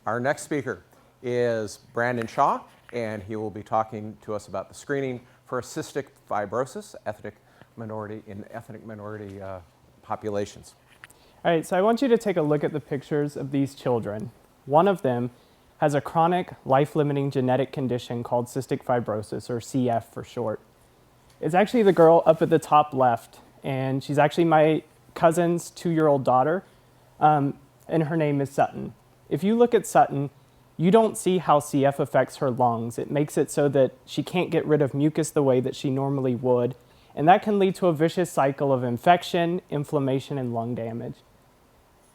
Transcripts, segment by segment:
Our next speaker is Brandon Shaw, and he will be talking to us about the screening for cystic fibrosis, ethnic minority populations. All right, so I want you to take a look at the pictures of these children. One of them has a chronic, life-limiting genetic condition called cystic fibrosis, or CF for short. It's actually the girl up at the top left, and she's actually my cousin's 2-year-old daughter, and her name is Sutton. If you look at Sutton, you don't see how CF affects her lungs. It makes it so that she can't get rid of mucus the way that she normally would, and that can lead to a vicious cycle of infection, inflammation, and lung damage.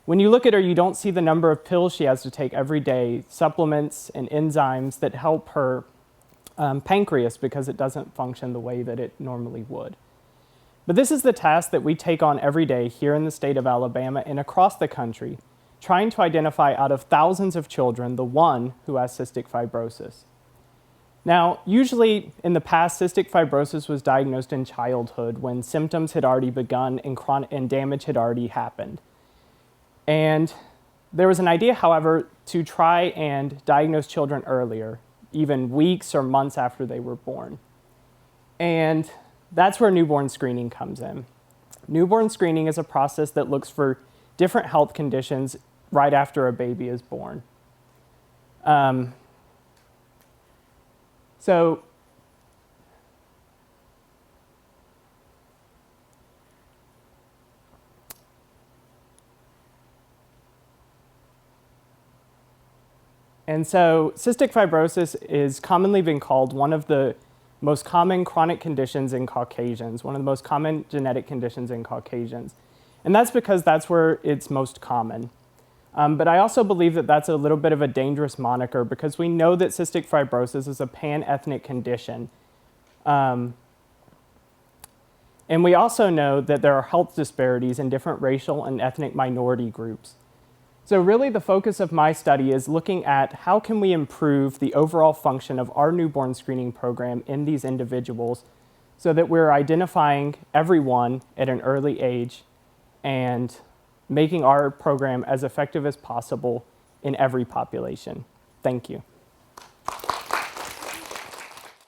When you look at her, you don't see the number of pills she has to take every day, supplements and enzymes that help her pancreas because it doesn't function the way that it normally would. But this is the task that we take on every day here in the state of Alabama and across the country, trying to identify out of thousands of children the one who has cystic fibrosis. Now, usually in the past, cystic fibrosis was diagnosed in childhood when symptoms had already begun and damage had already happened. And there was an idea, however, to try and diagnose children earlier, even weeks or months after they were born. And that's where newborn screening comes in. Newborn screening is a process that looks for different health conditions right after a baby is born. And so cystic fibrosis is commonly been called one of the most common chronic conditions in Caucasians, one of the most common genetic conditions in Caucasians. And that's because that's where it's most common. But I also believe that that's a little bit of a dangerous moniker because we know that cystic fibrosis is a pan-ethnic condition. And we also know that there are health disparities in different racial and ethnic minority groups. So really the focus of my study is looking at how can we improve the overall function of our newborn screening program in these individuals so that we're identifying everyone at an early age and making our program as effective as possible in every population. Thank you.